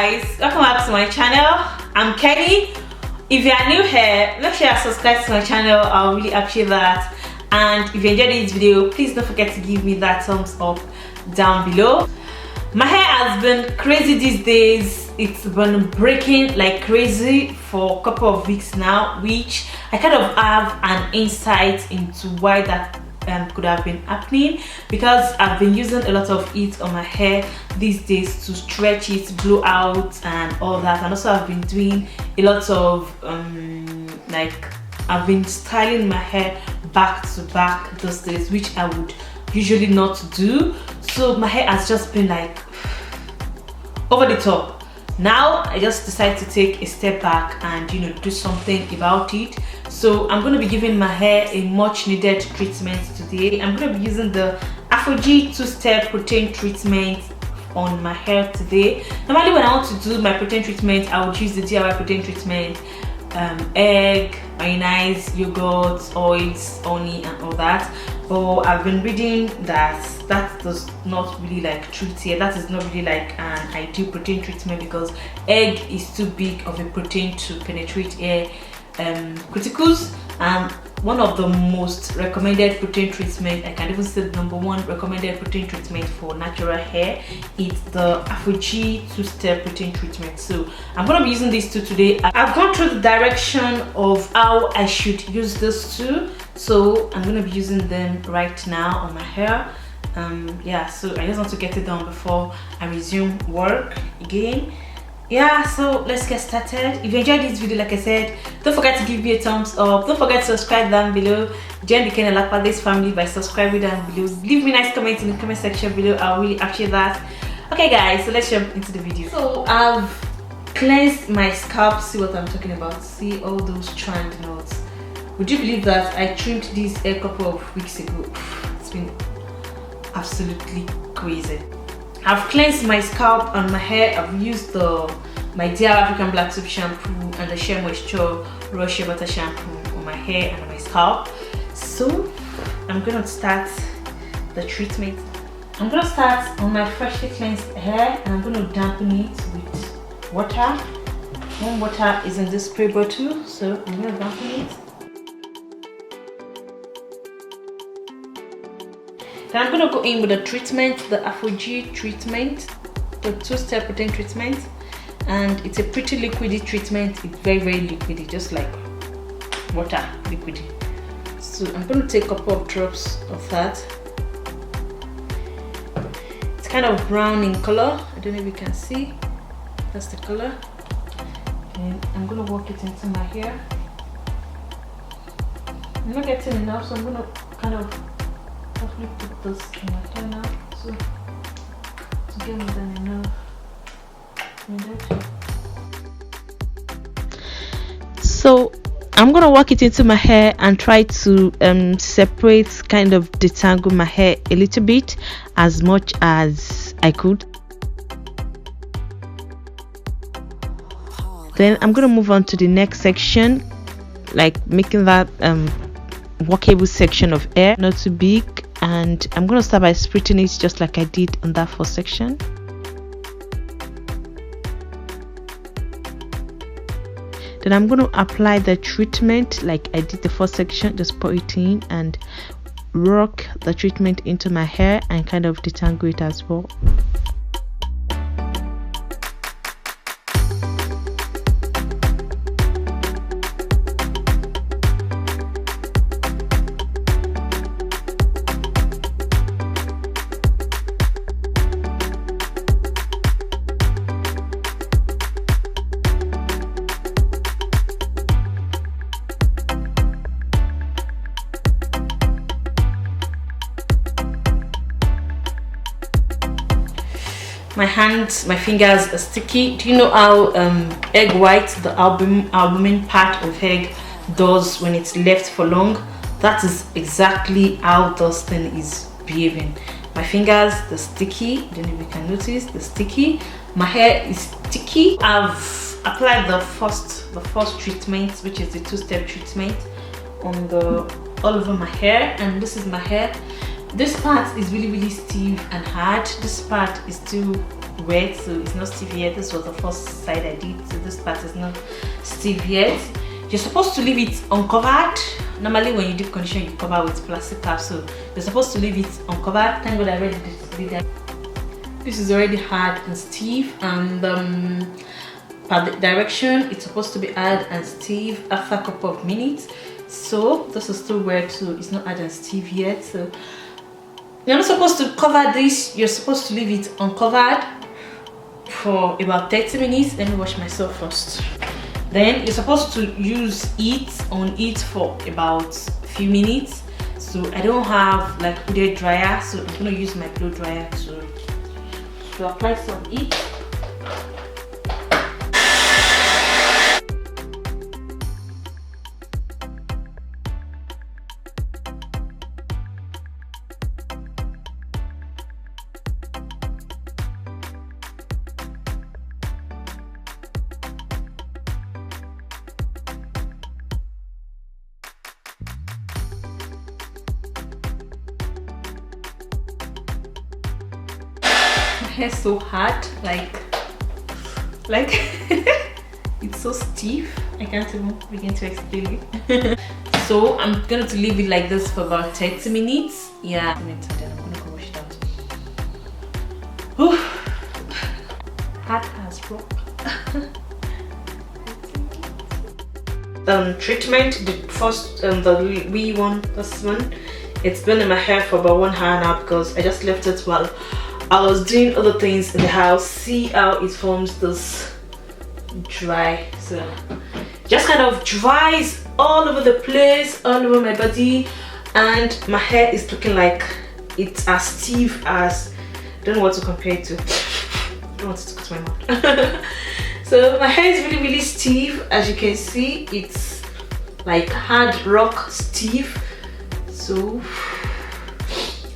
guys, welcome back to my channel. I'm Kenny. If you are new here, make sure you subscribe to my channel. I'll really appreciate that. And if you enjoyed this video, please don't forget to give me that thumbs up down below. My hair has been crazy these days. It's been breaking like crazy for a couple of weeks now, which I kind of have an insight into why that could have been happening, because I've been using a lot of it on my hair these days to stretch it, blow out and all that. And also I've been doing a lot of I've been styling my hair back to back those days, which I would usually not do. So my hair has just been like over the top. Now I just decided to take a step back and do something about it. So I'm going to be giving my hair a much needed treatment today. I'm going to be using the ApHogee 2-step protein treatment on my hair today. Normally when I want to do my protein treatment, I would use the DIY protein treatment, egg, mayonnaise, yogurt, oils, honey and all that. But I've been reading that that does not really treat here. That is not really like an ideal protein treatment, because egg is too big of a protein to penetrate hair cuticles. One of the most recommended protein treatment, I can even say the #1 recommended protein treatment for natural hair, is the ApHogee 2-step protein treatment. So I'm going to be using these two today. I've gone through the direction of how I should use these two, so I'm going to be using them right now on my hair. Yeah, so I just want to get it done before I resume work again. Yeah, so let's get started. If you enjoyed this video, like I said, don't forget to give me a thumbs up. Don't forget to subscribe down below. Join the Kenny Olapade's family by subscribing down below. Leave me nice comments in the comment section below. I'll really appreciate that. Okay guys, so let's jump into the video. So I've cleansed my scalp. See what I'm talking about? See all those strand knots? Would you believe that I trimmed this a couple of weeks ago? It's been absolutely crazy. I've cleansed my scalp and my hair. I've used my Dear African Black Soap shampoo and the Shea Moisture Raw Shea Butter shampoo on my hair and on my scalp. So I'm gonna start the treatment. I'm gonna start on my freshly cleansed hair, and I'm gonna dampen it with water. Warm water is in this spray bottle, so I'm gonna dampen it. Then I'm gonna go in with the treatment, the ApHogee treatment, the 2-step protein treatment, and it's a pretty liquidy treatment. It's very liquidy, just like water liquidy. So I'm gonna take a couple of drops of that. It's kind of brown in color. I don't know if you can see. That's the color. And I'm gonna work it into my hair. I'm not getting enough, so I'm gonna kind of put this in my hair now, so to get more than enough. So I'm gonna work it into my hair and try to separate, kind of detangle my hair a little bit as much as I could. Then I'm gonna move on to the next section, like making that workable section of hair not too big. And I'm going to start by splitting it just like I did on that first section. Then I'm going to apply the treatment like I did the first section. Just pour it in and rock the treatment into my hair and kind of detangle it as well. My hands, my fingers are sticky. Do you know how egg white, the albumin part of egg, does when it's left for long? That is exactly how this thing is behaving. My fingers, they're sticky. I don't know if you can notice, they're sticky. My hair is sticky. I've applied the first treatment, which is the 2-step treatment, on all over my hair, and this is my hair. This part is really stiff and hard. This part is still wet, so it's not stiff yet. This was the first side I did, so this part is not stiff yet. You're supposed to leave it uncovered. Normally when you deep condition, you cover with plastic cap, so you're supposed to leave it uncovered. Thank God I already did that. This is already hard and stiff, and per the direction it's supposed to be hard and stiff after a couple of minutes. So this is still wet, so it's not hard and stiff yet. So you're not supposed to cover this, you're supposed to leave it uncovered for about 30 minutes. Let me wash myself first. Then you're supposed to use it on it for about a few minutes. So I don't have like hooded dryer, so I'm gonna use my blow dryer to apply some heat. Hair so hard, like it's so stiff, I can't even begin to explain it. So I'm going to leave it like this for about 30 minutes. Yeah, and then I'm gonna go wash it out. Whew. Hard as rock. Treatment, the first the wee one, this one, it's been in my hair for about 1 hour now because I just left it while I was doing other things in the house. See how it forms this dry, so just kind of dries all over the place, all over my body, and my hair is looking like it's as stiff as, I don't know what to compare it to. I don't want it to cut my mouth. So my hair is really stiff. As you can see, it's like hard rock stiff. So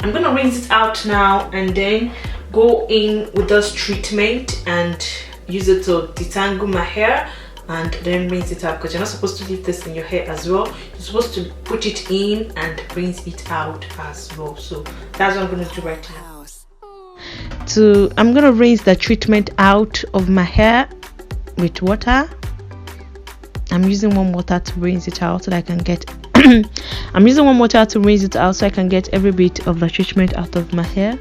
I'm gonna rinse it out now and then go in with this treatment and use it to detangle my hair and then rinse it out, because you're not supposed to leave this in your hair as well. You're supposed to put it in and rinse it out as well. So that's what I'm gonna do right now. I'm gonna rinse the treatment out of my hair with water. I'm using warm water to rinse it out so that I can get I'm using warm water to rinse it out so I can get every bit of the treatment out of my hair.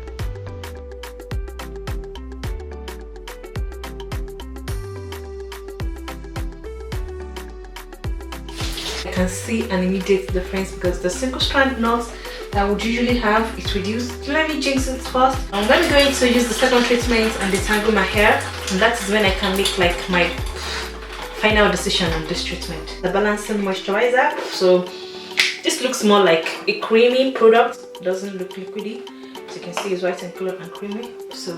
I can see an immediate difference because the single strand knots that I would usually have is reduced. Let me jinx it first. I'm then going to use the second treatment and detangle my hair, and that is when I can make like my final decision on this treatment. The balancing moisturizer. So this looks more like a creamy product. It doesn't look liquidy. As you can see, it's white in color and creamy. So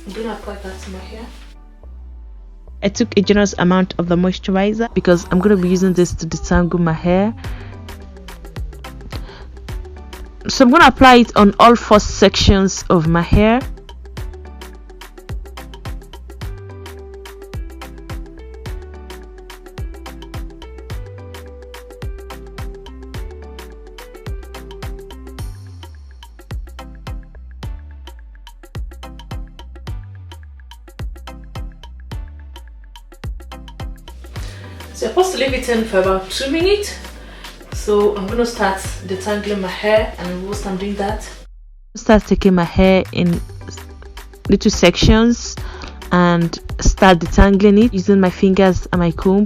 I'm gonna apply that to my hair. I took a generous amount of the moisturizer because I'm going to be using this to detangle my hair. So I'm going to apply it on all 4 sections of my hair. So I'm supposed to leave it in for about 2 minutes. So I'm going to start detangling my hair, and whilst I'm doing that, start taking my hair in little sections and start detangling it using my fingers and my comb.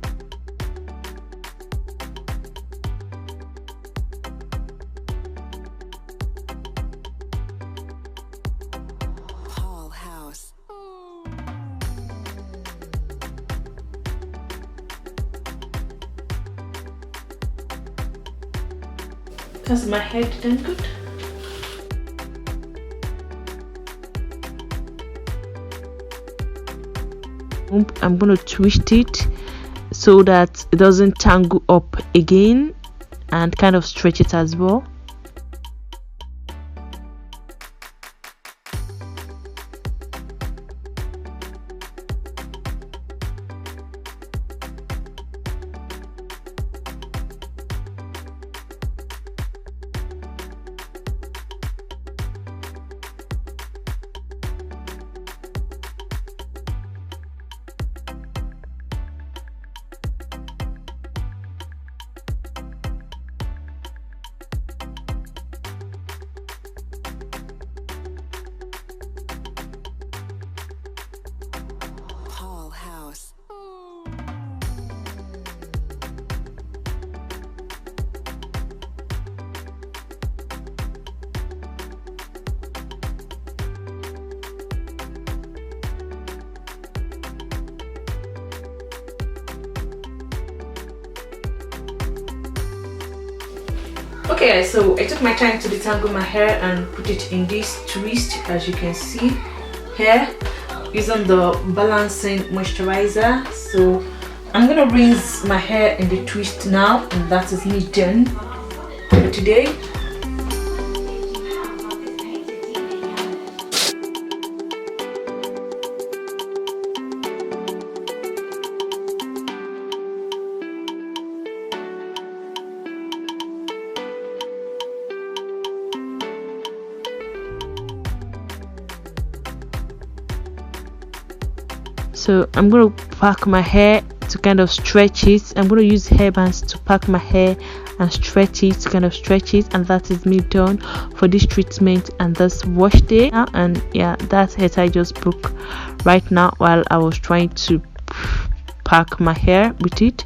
Has my hair done good? I'm going to twist it so that it doesn't tangle up again, and kind of stretch it as well. Okay guys, so I took my time to detangle my hair and put it in this twist, as you can see here, using the balancing moisturizer. So I'm gonna rinse my hair in the twist now, and that is me done for today. So I'm going to pack my hair to kind of stretch it. I'm going to use hairbands to pack my hair and stretch it, to kind of stretch it, and that is me done for this treatment and this wash day. And yeah, that hair I just broke right now while I was trying to pack my hair with it.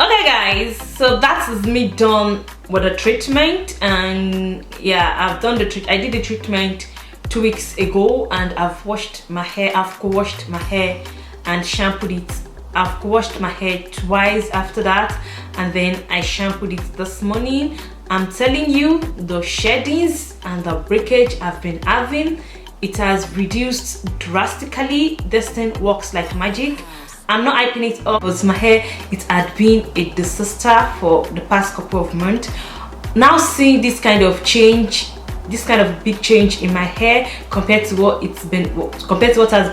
Okay guys, so that is me done with the treatment. And yeah, I've done the treat. I did the treatment 2 weeks ago, and I've washed my hair. I've washed my hair and shampooed it. I've washed my hair twice after that, and then I shampooed it this morning. I'm telling you, the sheddings and the breakage I've been having, it has reduced drastically. This thing works like magic. I'm not hyping it up because my hair, it had been a disaster for the past couple of months. Now seeing this kind of change, this kind of big change in my hair compared to what has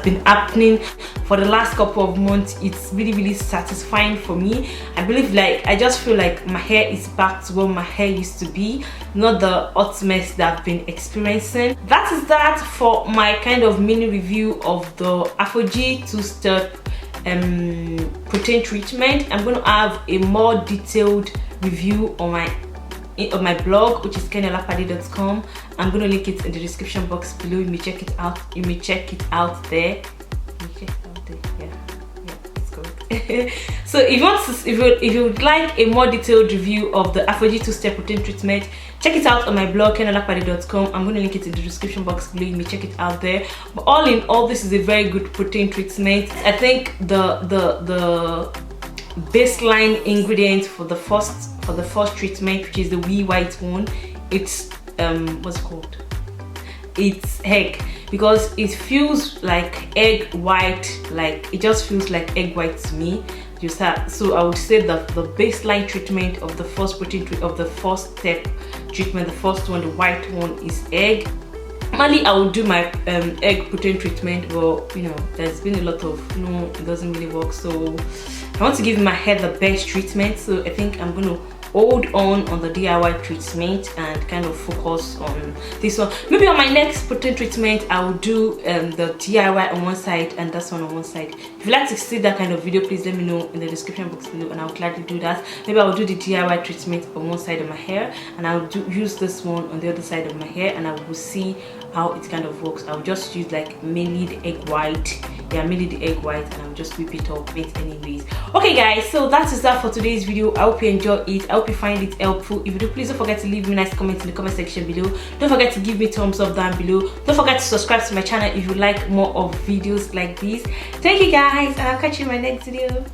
been happening for the last couple of months, it's really satisfying for me. I believe, like, I just feel like my hair is back to what my hair used to be, not the hot mess that I've been experiencing. That is that for my kind of mini review of the ApHogee 2-step protein treatment. I'm going to have a more detailed review on my blog, which is olapade.com. I'm going to link it in the description box below. You may check it out. You may check it out there. Yeah, it's good. So if you would like a more detailed review of the ApHogee 2-step protein treatment, check it out on my blog olapade.com. I'm going to link it in the description box below. You may check it out there. But all in all, this is a very good protein treatment. I think the baseline ingredient for the first treatment, which is the wee white one, it's what's it called? It's egg, because it feels like egg white, like it just feels like egg white to me. So I would say that the baseline treatment of the first protein of the first step treatment, the first one, the white one, is egg. Normally I would do my egg protein treatment, but you know, there's been a lot of it doesn't really work. So I want to give my hair the best treatment, so I think I'm going to hold on the DIY treatment and kind of focus on this one. Maybe on my next protein treatment I will do the DIY on one side and this one on one side. If you'd like to see that kind of video, please let me know in the description box below, and I'll gladly do that. Maybe I'll do the DIY treatment on one side of my hair, and I'll use this one on the other side of my hair, and I will see how it kind of works. I'll just use like mainly the egg white, mainly the egg white, and I'll just whip it up with anyways. Okay guys, so that is that for today's video. I hope you enjoy it. I hope you find it helpful. If you do, please don't forget to leave me nice comments in the comment section below. Don't forget to give me thumbs up down below. Don't forget to subscribe to my channel if you like more of videos like these. Thank you guys, and I'll catch you in my next video.